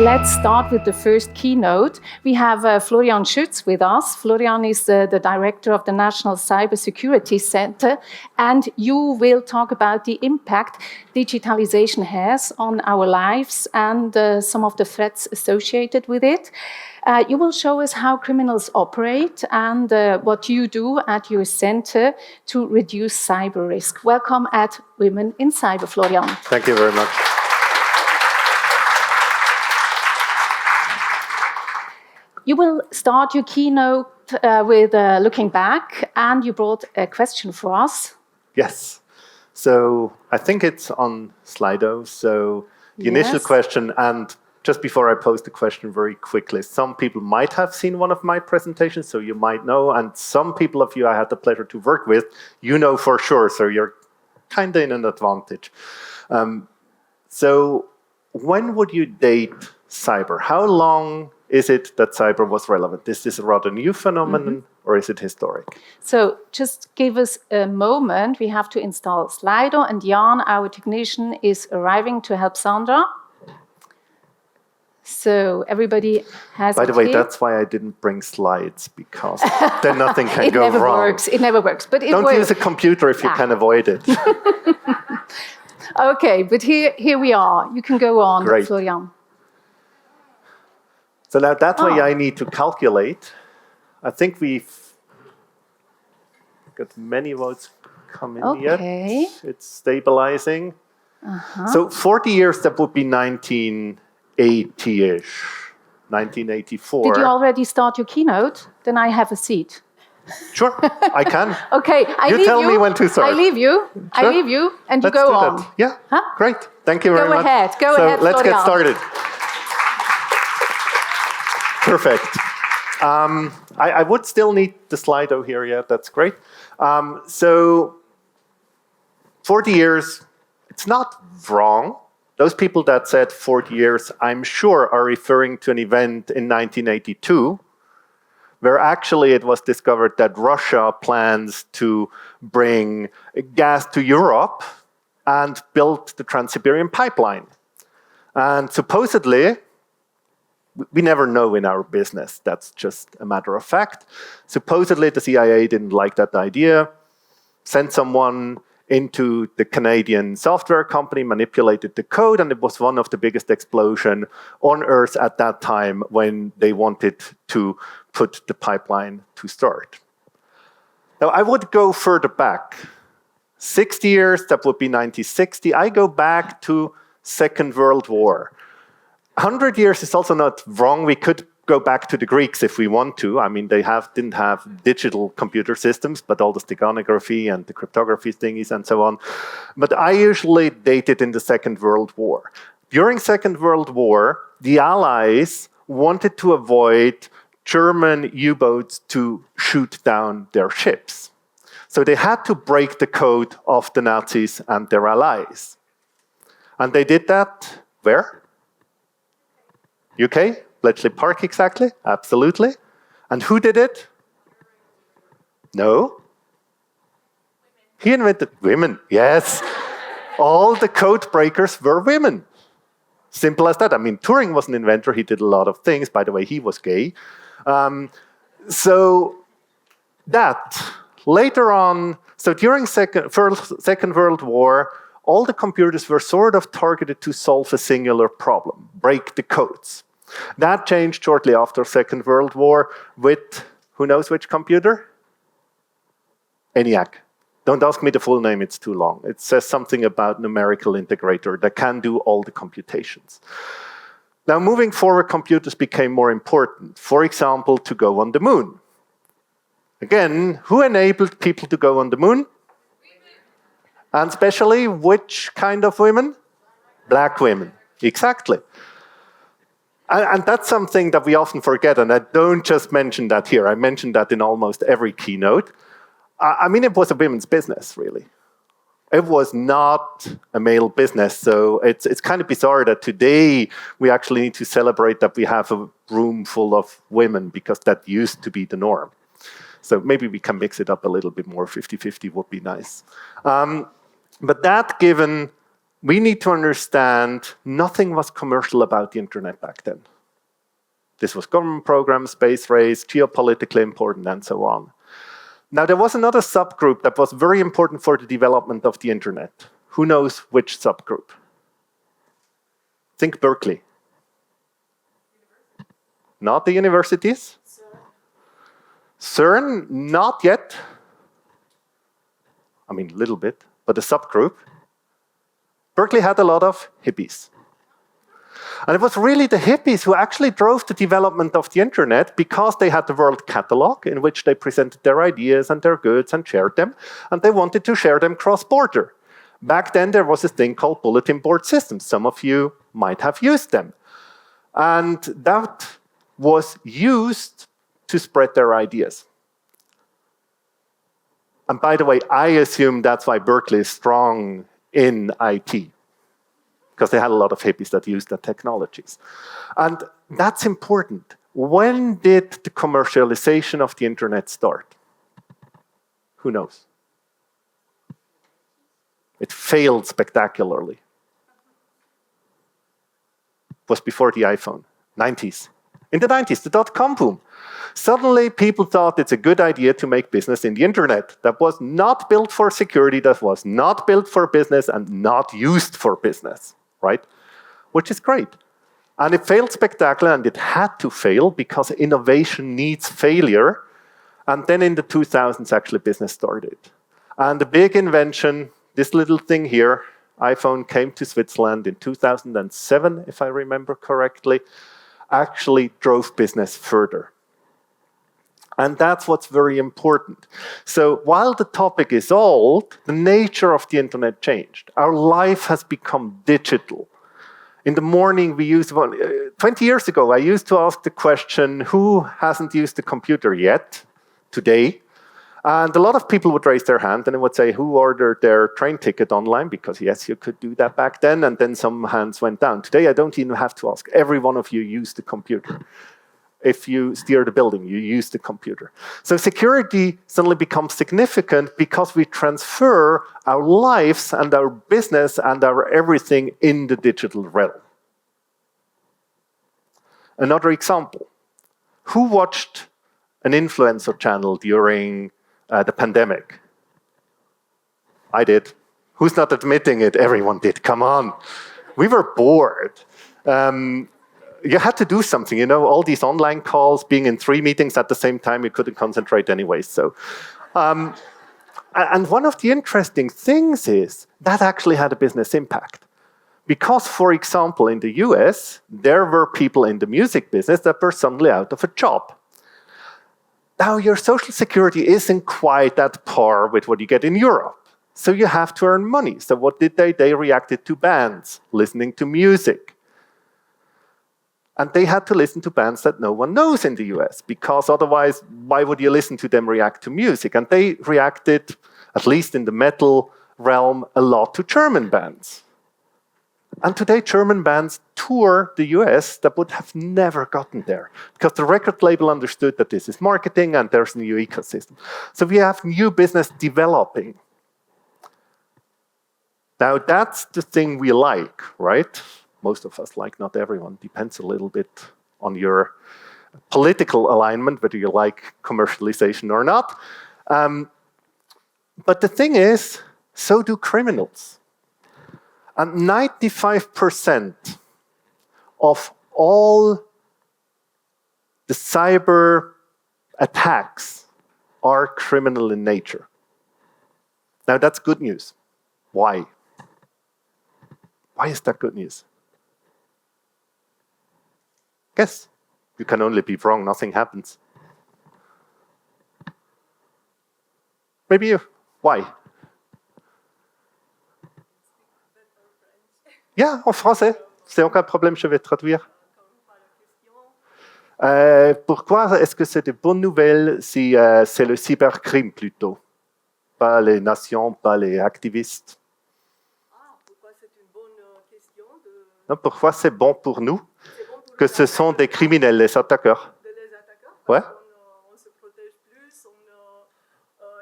Let's start with the first keynote. We have Florian Schuetz with us. Florian is the director of the National Cybersecurity Center, and you will talk about the impact digitalization has on our lives and some of the threats associated with it. You will show us how criminals operate and what you do at your center to reduce cyber risk. Welcome at Women in Cyber, Florian. Thank you very much. You will start your keynote with looking back, and you brought a question for us. Yes. So I think it's on Slido. So the initial question, and just before I pose the question very quickly, some people might have seen one of my presentations, so you might know, and some people of you I had the pleasure to work with, you know for sure, so you're kind of in an advantage. So when would you date cyber? How long is it that cyber was relevant? Is this a rather new phenomenon, or is it historic? So just give us a moment. We have to install Slido, and Jan, our technician, is arriving to help Sandra. So everybody has. By the way, that's why I didn't bring slides, because then nothing can go never wrong. Works. It never works. But don't use a computer if you can avoid it. Okay, but here we are. You can go on, Great. Florian. So now that way I need to calculate. I think we've got many votes coming yet. It's stabilizing. So 40 years, that would be 1980-ish, 1984. Did you already start your keynote? Then I have a seat. Sure, I can. Okay, you tell me when to start. I leave you. Sure. I leave you, and you go on. That. Yeah, great. Thank you very much. Go ahead, let's Florian. get started. Perfect. I would still need the Slido here, yeah, that's great. So 40 years, it's not wrong. Those people that said 40 years, I'm sure, are referring to an event in 1982, where actually it was discovered that Russia plans to bring gas to Europe and build the Trans-Siberian pipeline. And supposedly, we never know in our business, that's just a matter of fact. Supposedly the CIA didn't like that idea, sent someone into the Canadian software company, manipulated the code, and it was one of the biggest explosions on Earth at that time when they wanted to put the pipeline to start. Now I would go further back. 60 years, that would be 1960. I go back to Second World War. 100 years is also not wrong. We could go back to the Greeks if we want to. I mean, they didn't have digital computer systems, but all the steganography and the cryptography thingies and so on. But I usually date it in the Second World War. During Second World War, the Allies wanted to avoid German U-boats to shoot down their ships. So they had to break the code of the Nazis and their allies. And they did that where? UK? Bletchley Park, exactly? Absolutely. And who did it? No? He invented women, yes. All the code breakers were women. Simple as that. I mean, Turing was an inventor. He did a lot of things. By the way, he was gay. So that, later on, so during Second World War, all the computers were sort of targeted to solve a singular problem, break the codes. That changed shortly after Second World War with, who knows which computer? ENIAC. Don't ask me the full name, it's too long. It says something about numerical integrator that can do all the computations. Now, moving forward, computers became more important. For example, to go on the moon. Again, who enabled people to go on the moon? And especially, which kind of women? Black women, exactly. And that's something that we often forget, and I don't just mention that here. I mention that in almost every keynote. I mean, it was a women's business, really. It was not a male business, so it's kind of bizarre that today we actually need to celebrate that we have a room full of women, because that used to be the norm. So maybe we can mix it up a little bit more. 50-50 would be nice. But that given we need to understand nothing was commercial about the internet back then. This was government programs, space race, geopolitically important, and so on. Now, there was another subgroup that was very important for the development of the internet. Who knows which subgroup? Think Berkeley. Not the universities. CERN, not yet. I mean, a little bit, but a subgroup. Berkeley had a lot of hippies. And it was really the hippies who actually drove the development of the internet because they had the World Catalog in which they presented their ideas and their goods and shared them, and they wanted to share them cross-border. Back then, there was a thing called bulletin board systems. Some of you might have used them. And that was used to spread their ideas. And by the way, I assume that's why Berkeley is strong in IT, because they had a lot of hippies that used the technologies. And that's important. When did the commercialization of the internet start? Who knows? It failed spectacularly. It was before the iPhone, 90s. In the 90s, the dot-com boom. Suddenly, people thought it's a good idea to make business in the internet. That was not built for security, that was not built for business, and not used for business, right? Which is great. And it failed spectacularly, and it had to fail because innovation needs failure. And then in the 2000s, actually, business started. And the big invention, this little thing here, iPhone came to Switzerland in 2007, if I remember correctly, actually drove business further. And that's what's very important. So while the topic is old, the nature of the internet changed. Our life has become digital. In the morning, 20 years ago, I used to ask the question, who hasn't used the computer yet, today? And a lot of people would raise their hand and they would say, who ordered their train ticket online? Because yes, you could do that back then. And then some hands went down. Today, I don't even have to ask. Every one of you used the computer. If you steer the building, you use the computer. So security suddenly becomes significant because we transfer our lives and our business and our everything in the digital realm. Another example. Who watched an influencer channel during the pandemic? I did. Who's not admitting it? Everyone did. Come on. We were bored. You had to do something, you know, all these online calls, being in 3 meetings at the same time, you couldn't concentrate anyway. So, and one of the interesting things is that actually had a business impact. Because, for example, in the US, there were people in the music business that were suddenly out of a job. Now, your social security isn't quite at par with what you get in Europe. So you have to earn money. So what did they? They reacted to bands, listening to music. And they had to listen to bands that no one knows in the US, because otherwise, why would you listen to them react to music? And they reacted, at least in the metal realm, a lot to German bands. And today, German bands tour the US that would have never gotten there, because the record label understood that this is marketing and there's a new ecosystem. So we have new business developing. Now, that's the thing we like, right? Most of us like, not everyone. Depends a little bit on your political alignment, whether you like commercialization or not. But the thing is, so do criminals. And 95% of all the cyber attacks are criminal in nature. Now, that's good news. Why? Why is that good news? Guess. You can only be wrong, nothing happens. Maybe you. Why? Yeah, en français. C'est aucun problème, je vais traduire. Pourquoi est-ce que c'est de bonnes nouvelles si c'est le cybercrime plutôt? Pas les nations, pas les activistes. Pourquoi c'est une bonne question de... Non, pourquoi c'est bon pour nous que ce sont des criminels, les attaqueurs? Les attaqueurs, ouais. On se protège plus,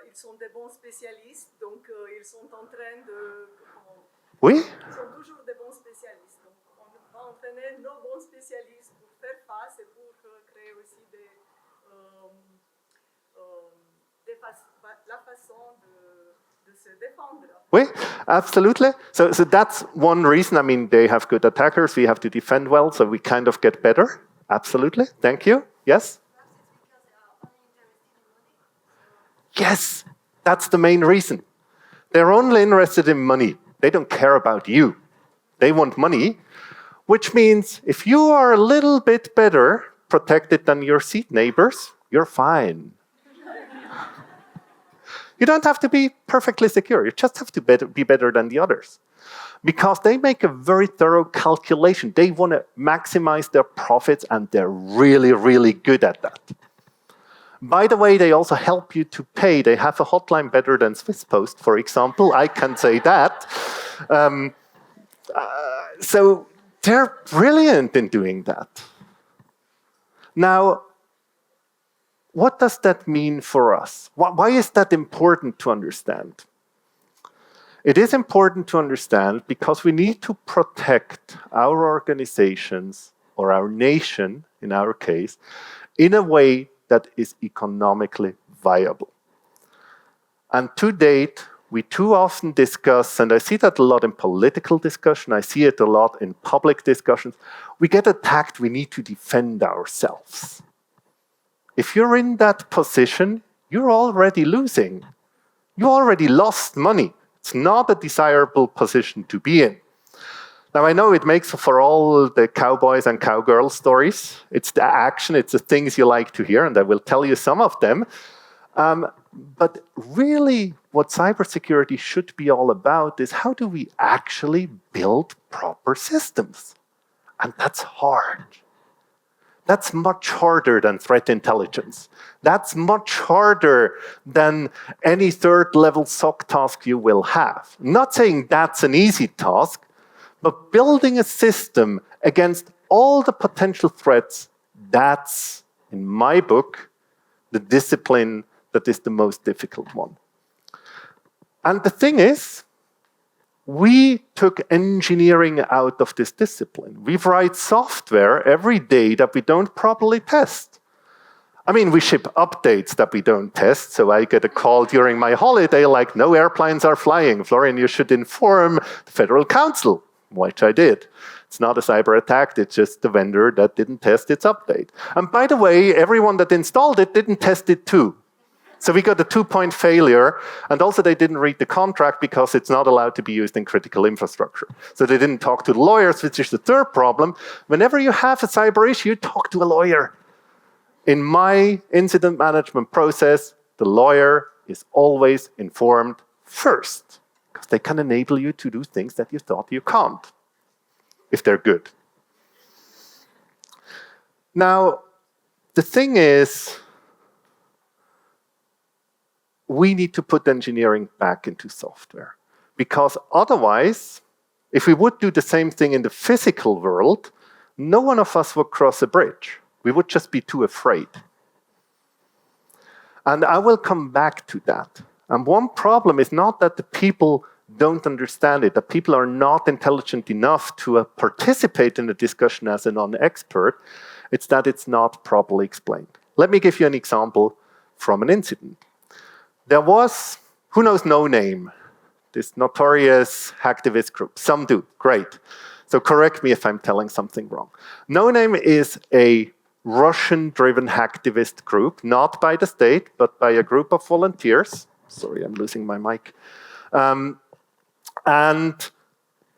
ils sont des bons spécialistes, donc ils sont en train de... Oui. Ils sont se défendre. Oui, absolutely. So that's one reason. I mean, they have good attackers. We have to defend well, so we kind of get better. Absolutely. Thank you. Yes? Yes, that's the main reason. They're only interested in money. They don't care about you. They want money, which means if you are a little bit better protected than your seat neighbors, you're fine. You don't have to be perfectly secure. You just have to be better than the others. Because they make a very thorough calculation. They want to maximize their profits, and they're really, really good at that. By the way, they also help you to pay. They have a hotline better than Swiss Post, for example. I can say that. So they're brilliant in doing that. Now, what does that mean for us? Why is that important to understand? It is important to understand because we need to protect our organizations or our nation, in our case, in a way that is economically viable. And to date, we too often discuss, and I see that a lot in political discussion, I see it a lot in public discussions, we get attacked, we need to defend ourselves. If you're in that position, you're already losing. You already lost money. It's not a desirable position to be in. Now, I know it makes for all the cowboys and cowgirls stories. It's the action, it's the things you like to hear, and I will tell you some of them. But really, what cybersecurity should be all about is how do we actually build proper systems? And that's hard. That's much harder than threat intelligence. That's much harder than any third-level SOC task you will have. I'm not saying that's an easy task, but building a system against all the potential threats, that's, in my book, the discipline that is the most difficult one. And the thing is, we took engineering out of this discipline. We write software every day that we don't properly test. I mean, we ship updates that we don't test, so I get a call during my holiday like, no airplanes are flying. Florian, you should inform the Federal Council, which I did. It's not a cyber attack, it's just the vendor that didn't test its update. And by the way, everyone that installed it didn't test it too. So we got a 2-point failure, and also they didn't read the contract because it's not allowed to be used in critical infrastructure. So they didn't talk to the lawyers, which is the third problem. Whenever you have a cyber issue, you talk to a lawyer. In my incident management process, the lawyer is always informed first, because they can enable you to do things that you thought you can't, if they're good. Now, the thing is, we need to put engineering back into software. Because otherwise, if we would do the same thing in the physical world, no one of us would cross a bridge. We would just be too afraid. And I will come back to that. And one problem is not that the people don't understand it, that people are not intelligent enough to participate in the discussion as a non-expert. It's that it's not properly explained. Let me give you an example from an incident. There was, who knows No Name, this notorious hacktivist group. Some do, great. So correct me if I'm telling something wrong. No Name is a Russian-driven hacktivist group, not by the state, but by a group of volunteers. Sorry, I'm losing my mic. And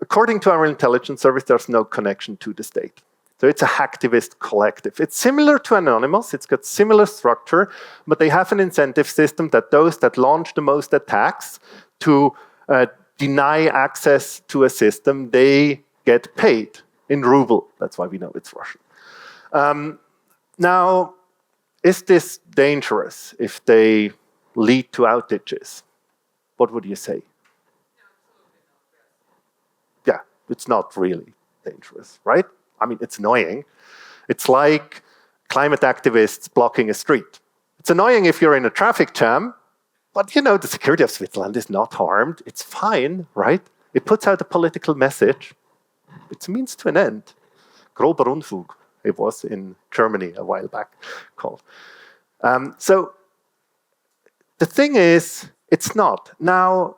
according to our intelligence service, there's no connection to the state. So it's a hacktivist collective. It's similar to Anonymous, it's got similar structure, but they have an incentive system that those that launch the most attacks to deny access to a system, they get paid in ruble. That's why we know it's Russian. Now, is this dangerous if they lead to outages? What would you say? Yeah, it's not really dangerous, right? I mean, it's annoying. It's like climate activists blocking a street. It's annoying if you're in a traffic jam, but you know, the security of Switzerland is not harmed. It's fine, right? It puts out a political message. It's a means to an end. Grober Unfug, it was in Germany a while back called. So the thing is, it's not. Now,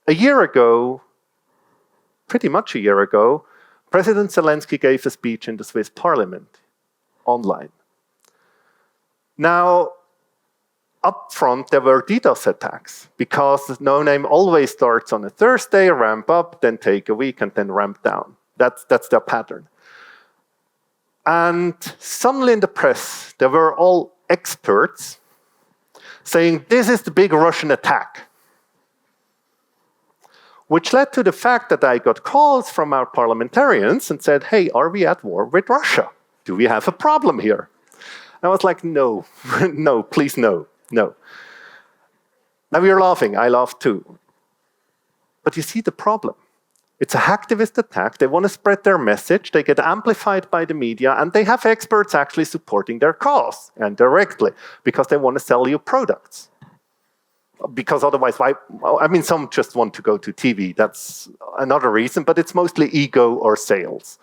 a year ago, pretty much a year ago, President Zelensky gave a speech in the Swiss parliament online. Now, up front, there were DDoS attacks because No Name always starts on a Thursday, ramp up, then take a week, and then ramp down. That's their pattern. And suddenly in the press, there were all experts saying, this is the big Russian attack. Which led to the fact that I got calls from our parliamentarians and said, hey, are we at war with Russia? Do we have a problem here? I was like, no, no, please no, no. Now you're laughing, I laughed too. But you see the problem. It's a hacktivist attack, they want to spread their message, they get amplified by the media, and they have experts actually supporting their cause, and directly, because they want to sell you products. Because otherwise, some just want to go to TV, that's another reason, but it's mostly ego or sales.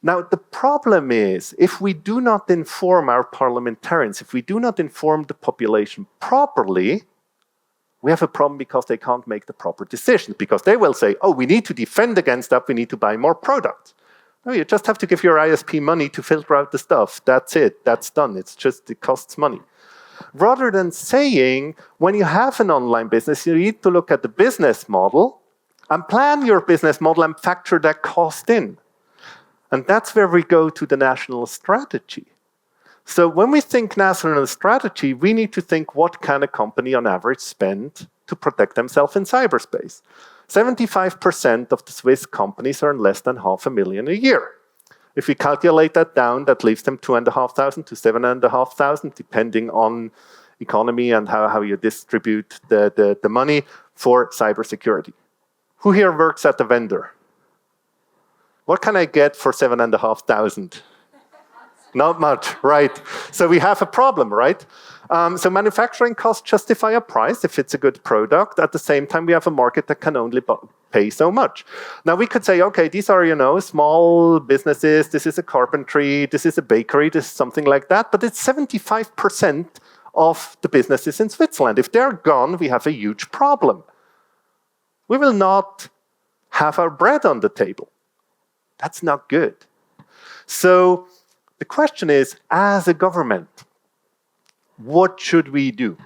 Now, the problem is, if we do not inform our parliamentarians, if we do not inform the population properly, we have a problem because they can't make the proper decisions. Because they will say, oh, we need to defend against that, we need to buy more products. No, you just have to give your ISP money to filter out the stuff. That's it, that's done. It costs money. Rather than saying, when you have an online business, you need to look at the business model and plan your business model and factor that cost in. And that's where we go to the national strategy. So when we think national strategy, we need to think what can a company on average spend to protect themselves in cyberspace. 75% of the Swiss companies earn less than $500,000 a year. If we calculate that down, that leaves them 2,500 to 7,500, depending on economy and how you distribute the money for cybersecurity. Who here works at the vendor? What can I get for 7,500? Not much, right? So we have a problem, right? So manufacturing costs justify a price if it's a good product. At the same time, we have a market that can only pay so much. Now we could say, okay, these are, small businesses. This is a carpentry. This is a bakery. This is something like that. But it's 75% of the businesses in Switzerland. If they're gone, we have a huge problem. We will not have our bread on the table. That's not good. So the question is, as a government, what should we do?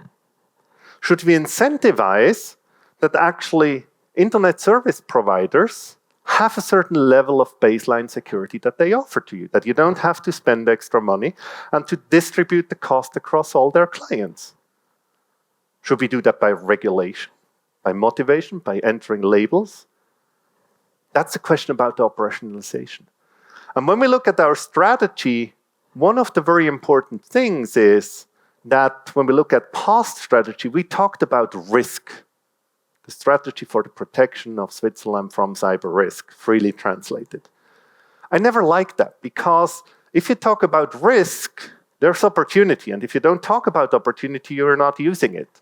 Should we incentivize that actually internet service providers have a certain level of baseline security that they offer to you, that you don't have to spend extra money and to distribute the cost across all their clients? Should we do that by regulation, by motivation, by entering labels? That's a question about the operationalization. And when we look at our strategy, one of the very important things is that when we look at past strategy, we talked about risk, the strategy for the protection of Switzerland from cyber risk, freely translated. I never liked that, because if you talk about risk, there's opportunity. And if you don't talk about opportunity, you're not using it.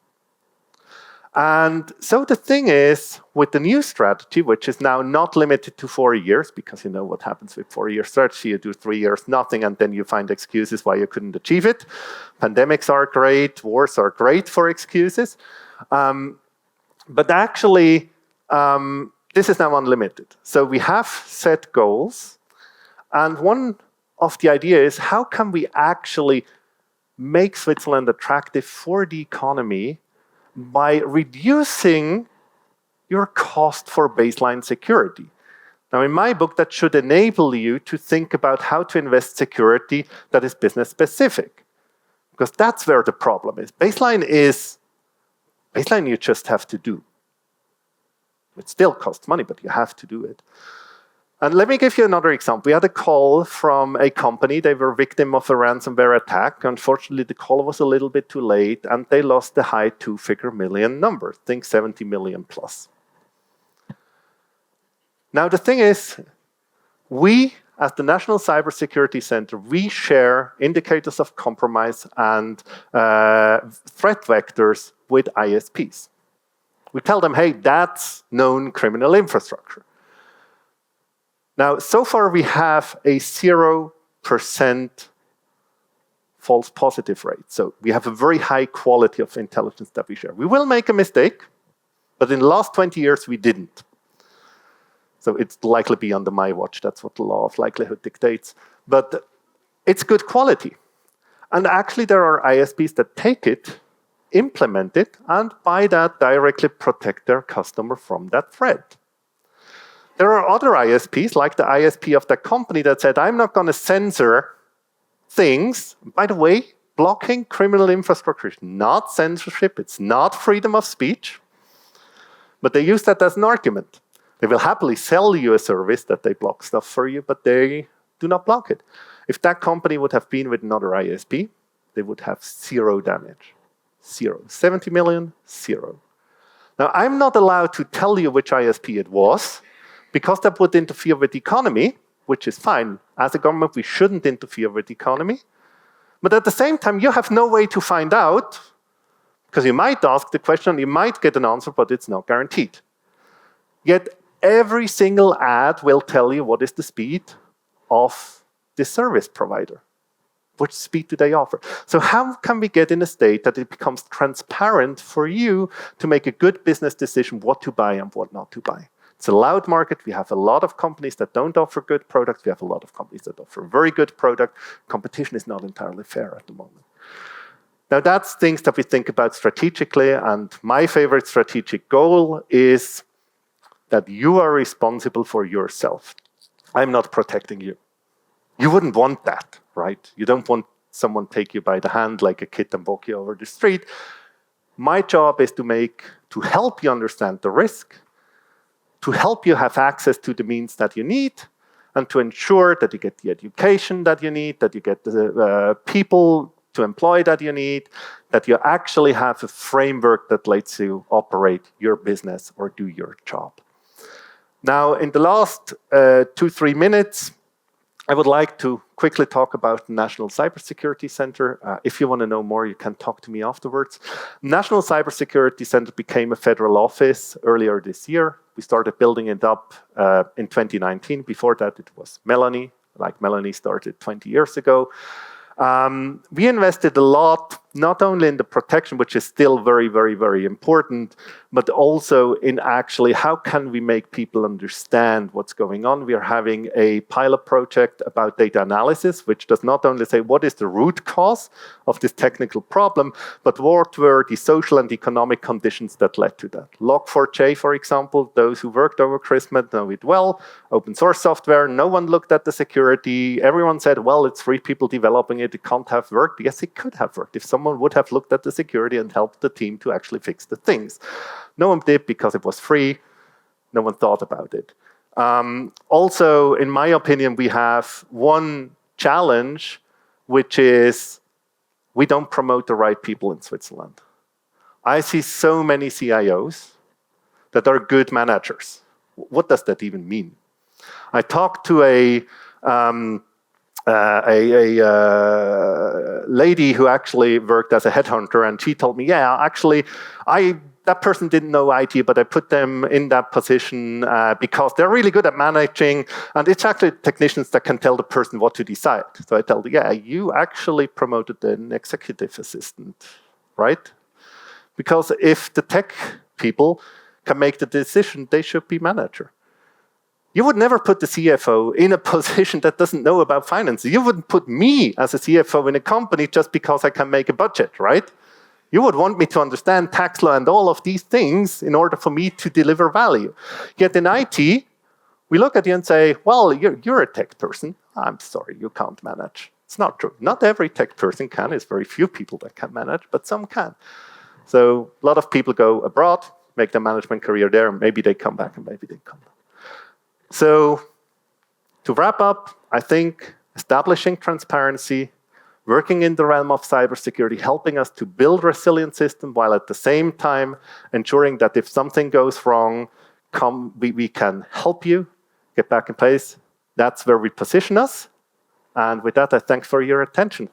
And so the thing is, with the new strategy, which is now not limited to 4 years, because you know what happens with 4-year strategy, you do 3 years nothing, and then you find excuses why you couldn't achieve it. Pandemics are great, wars are great for excuses. But actually, this is now unlimited. So we have set goals, and one of the ideas is, how can we actually make Switzerland attractive for the economy by reducing your cost for baseline security? Now, in my book, that should enable you to think about how to invest security that is business specific, because that's where the problem is. Baseline you just have to do. It still costs money, but you have to do it. And let me give you another example. We had a call from a company. They were victim of a ransomware attack. Unfortunately, the call was a little bit too late, and they lost the high 2-figure million number. Think 70 million plus. Now, the thing is, we, as the National Cybersecurity Center, we share indicators of compromise and threat vectors with ISPs. We tell them, hey, that's known criminal infrastructure. Now, so far we have a 0% false positive rate. So we have a very high quality of intelligence that we share. We will make a mistake. But in the last 20 years, we didn't. So it's likely be under my watch. That's what the law of likelihood dictates. But it's good quality. And actually, there are ISPs that take it, implement it, and by that directly protect their customer from that threat. There are other ISPs, like the ISP of that company, that said, I'm not going to censor things. By the way, blocking criminal infrastructure is not censorship. It's not freedom of speech. But they use that as an argument. They will happily sell you a service that they block stuff for you, but they do not block it. If that company would have been with another ISP, they would have zero damage. Zero. 70 million, zero. Now, I'm not allowed to tell you which ISP it was, because that would interfere with the economy, which is fine. As a government, we shouldn't interfere with the economy. But at the same time, you have no way to find out, because you might ask the question, you might get an answer, but it's not guaranteed. Yet, every single ad will tell you what is the speed of the service provider. Which speed do they offer? So how can we get in a state that it becomes transparent for you to make a good business decision what to buy and what not to buy? It's a loud market. We have a lot of companies that don't offer good products. We have a lot of companies that offer very good product. Competition is not entirely fair at the moment. Now that's things that we think about strategically, and my favorite strategic goal is that you are responsible for yourself. I'm not protecting you. You wouldn't want that, right? You don't want someone take you by the hand like a kid and walk you over the street. My job is to help you understand the risk, to help you have access to the means that you need, and to ensure that you get the education that you need, that you get the people to employ that you need, that you actually have a framework that lets you operate your business or do your job. Now, in the last 2-3 minutes, I would like to quickly talk about the National Cybersecurity Center. If you want to know more, you can talk to me afterwards. National Cybersecurity Center became a federal office earlier this year. We started building it up in 2019. Before that, it was Melanie. Like Melanie started 20 years ago. We invested a lot, not only in the protection, which is still very, very, very important, but also in actually how can we make people understand what's going on. We are having a pilot project about data analysis, which does not only say what is the root cause of this technical problem, but what were the social and economic conditions that led to that. Log4j, for example, those who worked over Christmas know it well. Open source software, no one looked at the security. Everyone said, well, it's 3 people developing it. It can't have worked. Yes, it could have worked if someone would have looked at the security and helped the team to actually fix the things. No one did because it was free. No one thought about it. Also, in my opinion, we have one challenge, which is we don't promote the right people in Switzerland. I see so many CIOs that are good managers. What does that even mean? I talked to a lady who actually worked as a headhunter, and she told me, yeah, actually, that person didn't know IT, but I put them in that position because they're really good at managing, and it's actually technicians that can tell the person what to decide. So I tell them, yeah, you actually promoted an executive assistant, right? Because if the tech people can make the decision, they should be manager. You would never put the CFO in a position that doesn't know about finance. You wouldn't put me as a CFO in a company just because I can make a budget, right? You would want me to understand tax law and all of these things in order for me to deliver value. Yet in IT, we look at you and say, well, you're a tech person. I'm sorry, you can't manage. It's not true. Not every tech person can. There's very few people that can manage, but some can. So a lot of people go abroad, make their management career there, and maybe they come back and maybe they come back. So, to wrap up, I think establishing transparency, working in the realm of cybersecurity, helping us to build resilient systems while at the same time ensuring that if something goes wrong, we can help you get back in place. That's where we position us. And with that, I thank for your attention.